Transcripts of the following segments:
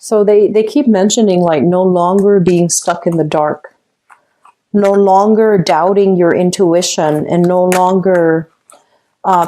So they keep mentioning like no longer being stuck in the dark, no longer doubting your intuition, and no longer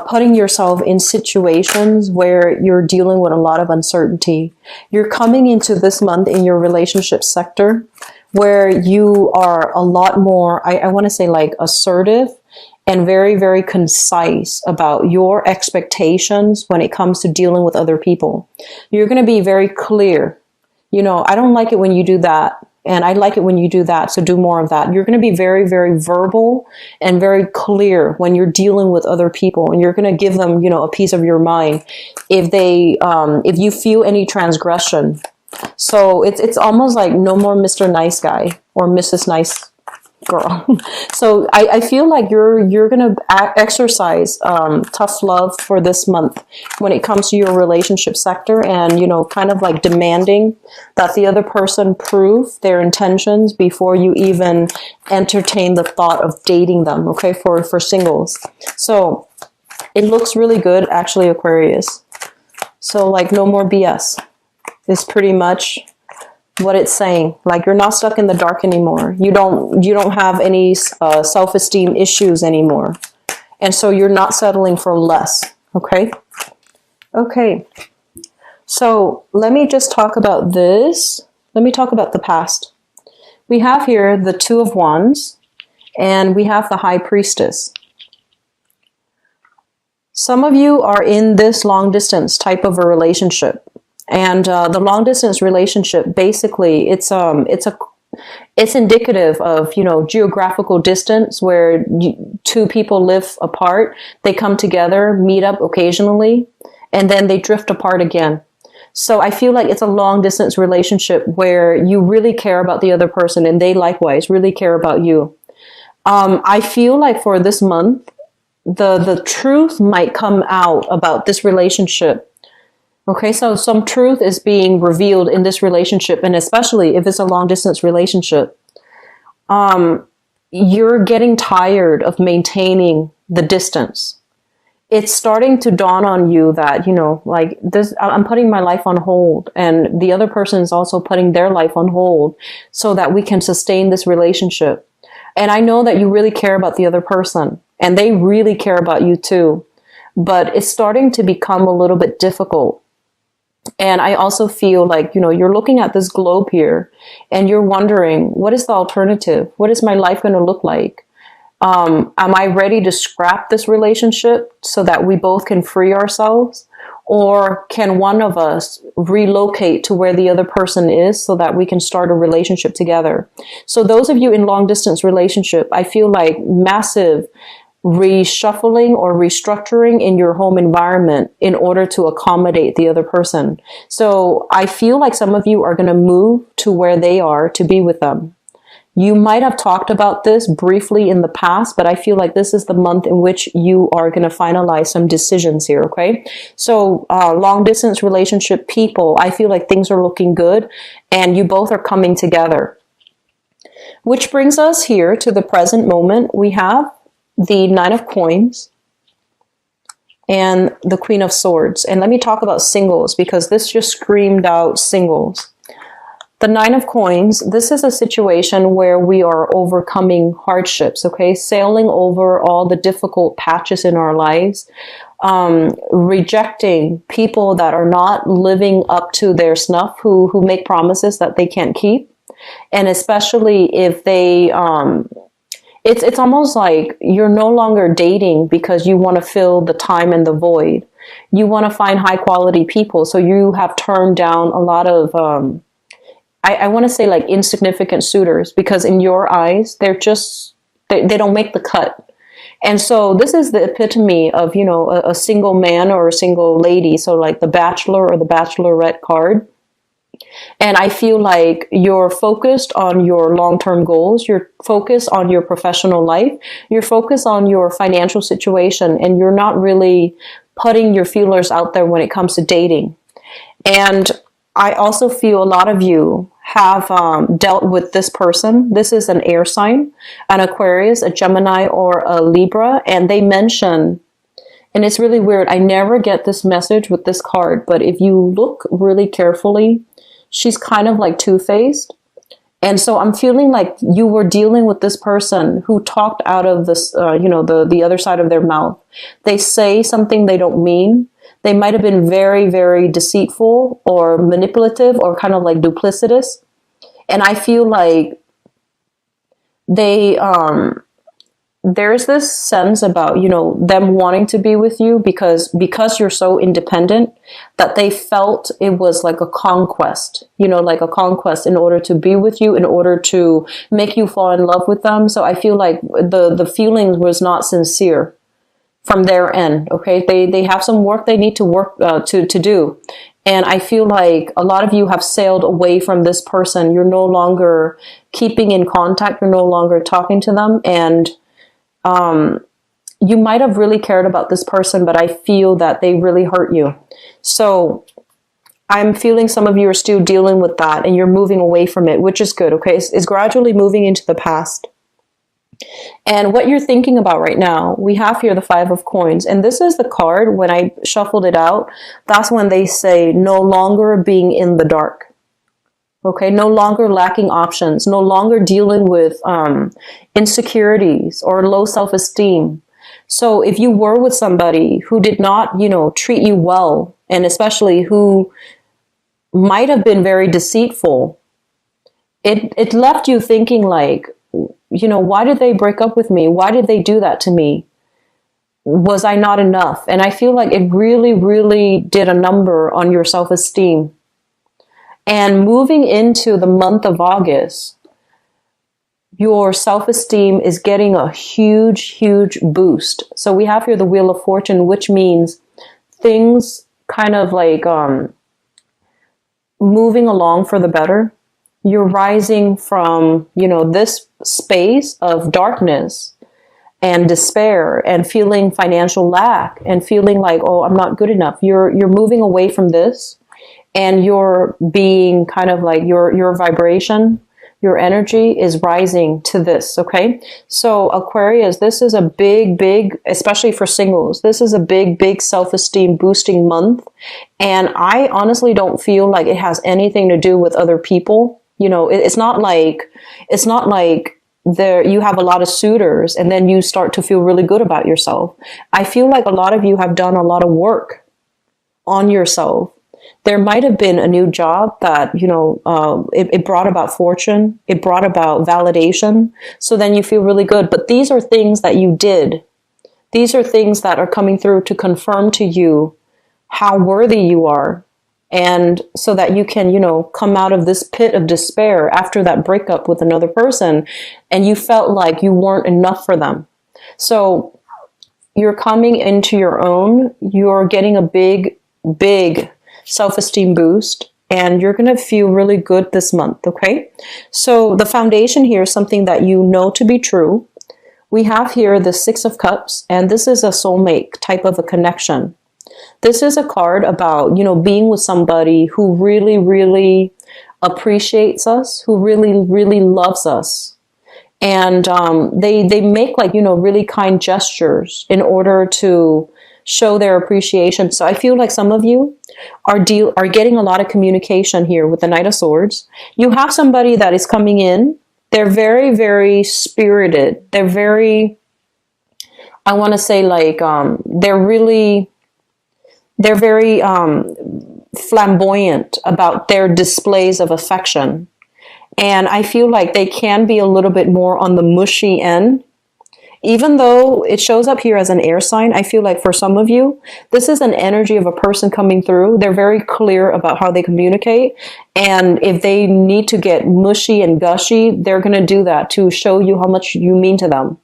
putting yourself in situations where you're dealing with a lot of uncertainty. You're coming into this month in your relationship sector where you are a lot more, I want to say like assertive and very, very concise about your expectations when it comes to dealing with other people. You're going to be very clear. You know, I don't like it when you do that, and I like it when you do that, so do more of that. You're going to be very, very verbal and very clear when you're dealing with other people, and you're going to give them, you know, a piece of your mind if they, if you feel any transgression. So it's almost like no more Mr. Nice Guy or Mrs. Nice Girl. So I feel like you're going to exercise tough love for this month when it comes to your relationship sector, and, you know, kind of like demanding that the other person prove their intentions before you even entertain the thought of dating them, okay, for singles. So it looks really good, actually, Aquarius. So like no more BS is pretty much what it's saying. Like you're not stuck in the dark anymore. You don't have any self-esteem issues anymore. And so you're not settling for less. Okay? Okay. So let me just talk about this. Let me talk about the past. We have here the Two of Wands, and we have the High Priestess. Some of you are in this long distance type of a relationship. And the long distance relationship, basically, it's indicative of, you know, geographical distance where two people live apart. They come together, meet up occasionally, and then they drift apart again. So I feel like it's a long distance relationship where you really care about the other person, and they likewise really care about you. I feel like for this month, the truth might come out about this relationship. Okay, so some truth is being revealed in this relationship, and especially if it's a long distance relationship, you're getting tired of maintaining the distance. It's starting to dawn on you that, you know, like this, I'm putting my life on hold, and the other person is also putting their life on hold so that we can sustain this relationship. And I know that you really care about the other person, and they really care about you too, but it's starting to become a little bit difficult. And I also feel like, you know, you're looking at this globe here and you're wondering, what is the alternative? What is my life going to look like? Am I ready to scrap this relationship so that we both can free ourselves? Or can one of us relocate to where the other person is so that we can start a relationship together? So those of you in long distance relationship, I feel like massive reshuffling or restructuring in your home environment in order to accommodate the other person. So I feel like some of you are going to move to where they are to be with them. You might have talked about this briefly in the past, but I feel like this is the month in which you are going to finalize some decisions here, okay? So long distance relationship people, I feel like things are looking good and you both are coming together. Which brings us here to the present moment. We have the Nine of Coins and the Queen of Swords. And let me talk about singles, because this just screamed out singles. The Nine of Coins, this is a situation where we are overcoming hardships, okay? Sailing over all the difficult patches in our lives, rejecting people that are not living up to their snuff, who make promises that they can't keep. And especially if they, it's almost like you're no longer dating because you want to fill the time and the void. You want to find high quality people. So you have turned down a lot of, I want to say like insignificant suitors, because in your eyes, they're just, they don't make the cut. And so this is the epitome of, you know, a single man or a single lady. So like the Bachelor or the Bachelorette card. And I feel like you're focused on your long-term goals. You're focused on your professional life. You're focused on your financial situation, and you're not really putting your feelers out there when it comes to dating. And I also feel a lot of you have dealt with this person. This is an air sign, an Aquarius, a Gemini, or a Libra. And they mention, and it's really weird, I never get this message with this card, but if you look really carefully, she's kind of like two-faced. And so I'm feeling like you were dealing with this person who talked out of this, the other side of their mouth. They say something they don't mean. They might have been very, very deceitful or manipulative or kind of like duplicitous. And I feel like there's this sense about, them wanting to be with you because you're so independent that they felt it was like a conquest, like a conquest in order to be with you, in order to make you fall in love with them. So I feel like the feelings was not sincere from their end. Okay. They have some work they need to work, to do. And I feel like a lot of you have sailed away from this person. You're no longer keeping in contact. You're no longer talking to them. And you might have really cared about this person, but I feel that they really hurt you. So I'm feeling some of you are still dealing with that and you're moving away from it, which is good. Okay. It's gradually moving into the past. And what you're thinking about right now, we have here the 5 of coins. And this is the card, when I shuffled it out, that's when they say no longer being in the dark. Okay, no longer lacking options, no longer dealing with insecurities or low self-esteem. So if you were with somebody who did not, treat you well, and especially who might have been very deceitful, it left you thinking like, why did they break up with me? Why did they do that to me? Was I not enough? And I feel like it really, really did a number on your self-esteem. And moving into the month of August, your self-esteem is getting a huge, huge boost. So we have here the Wheel of Fortune, which means things kind of like moving along for the better. You're rising from, this space of darkness and despair and feeling financial lack and feeling like, oh, I'm not good enough. You're moving away from this. And you're being kind of like your vibration, your energy is rising to this. Okay. So Aquarius, this is a big, especially for singles, this is a big self-esteem boosting month. And I honestly don't feel like it has anything to do with other people. It's not like there you have a lot of suitors and then you start to feel really good about yourself. I feel like a lot of you have done a lot of work on yourself. There might have been a new job that, it brought about fortune. It brought about validation. So then you feel really good. But these are things that you did. These are things that are coming through to confirm to you how worthy you are. And so that you can, come out of this pit of despair after that breakup with another person. And you felt like you weren't enough for them. So you're coming into your own. You're getting a big self-esteem boost, and you're going to feel really good this month. Okay. So the foundation here is something that you know to be true. We have here the 6 of Cups, and this is a soulmate type of a connection. This is a card about, being with somebody who really, really appreciates us, who really, really loves us. And they make like, really kind gestures in order to show their appreciation. So I feel like some of you are getting a lot of communication here with the Knight of Swords. You have somebody that is coming in. They're very, very spirited. They're very, I want to say like, they're very flamboyant about their displays of affection. And I feel like they can be a little bit more on the mushy end. Even though it shows up here as an air sign, I feel like for some of you, this is an energy of a person coming through. They're very clear about how they communicate. And if they need to get mushy and gushy, they're going to do that to show you how much you mean to them.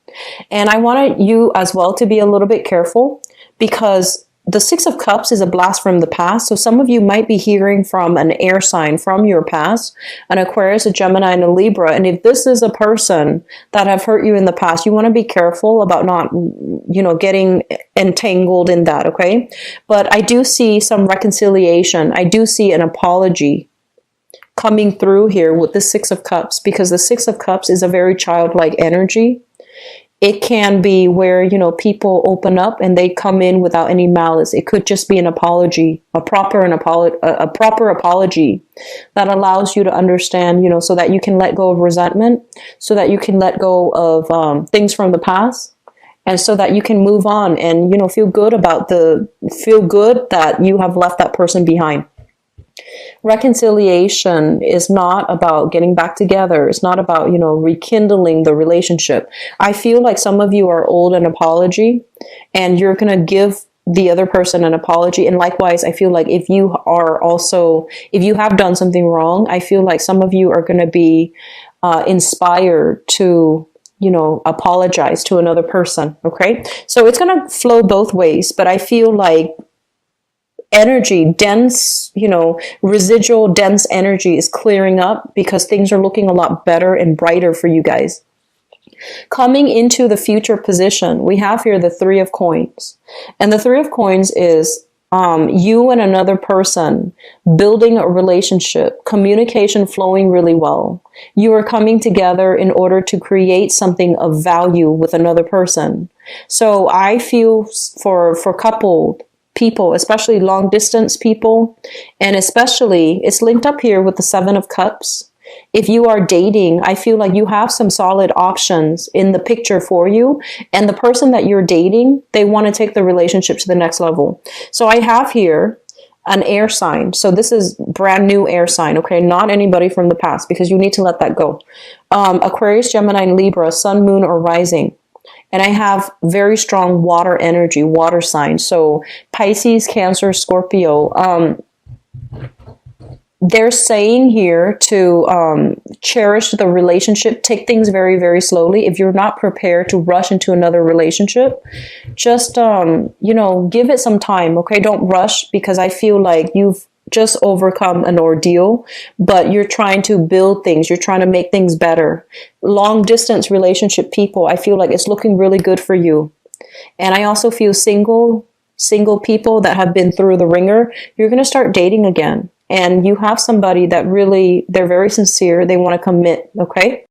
And I want you as well to be a little bit careful, because the 6 of Cups is a blast from the past. So some of you might be hearing from an air sign from your past, an Aquarius, a Gemini, and a Libra. And if this is a person that have hurt you in the past, you want to be careful about not, getting entangled in that. Okay. But I do see some reconciliation. I do see an apology coming through here with the 6 of Cups, because the 6 of Cups is a very childlike energy. It can be where, you know, people open up and they come in without any malice. It could just be an apology, a proper apology that allows you to understand, you know, so that you can let go of resentment, so that you can let go of things from the past, and so that you can move on and, you know, feel good that you have left that person behind. Reconciliation is not about getting back together. It's not about, you know, rekindling the relationship. I feel like some of you are owed an apology and you're going to give the other person an apology. And likewise, I feel like if you have done something wrong, I feel like some of you are going to be inspired to, you know, apologize to another person. Okay. So it's going to flow both ways, but I feel like energy, dense, you know, residual dense energy is clearing up because things are looking a lot better and brighter for you guys. Coming into the future position, we have here the Three of Coins. And the Three of Coins is you and another person building a relationship, communication flowing really well. You are coming together in order to create something of value with another person. So I feel for coupled people, especially long distance people, and especially it's linked up here with the Seven of Cups. If you are dating, I feel like you have some solid options in the picture for you, and the person that you're dating, they want to take the relationship to the next level. So I have here an air sign. So this is brand new air sign, okay? Not anybody from the past, because you need to let that go. Aquarius, Gemini, and Libra, sun, moon, or rising. And I have very strong water energy, water signs. So Pisces, Cancer, Scorpio. They're saying here to cherish the relationship, take things very, very slowly. If you're not prepared to rush into another relationship, just, you know, give it some time, okay? Don't rush, because I feel like you've just overcome an ordeal, but you're trying to build things. You're trying to make things better. Long distance relationship people, I feel like it's looking really good for you. And I also feel single people that have been through the ringer, you're going to start dating again. And you have somebody that really, they're very sincere. They want to commit. Okay.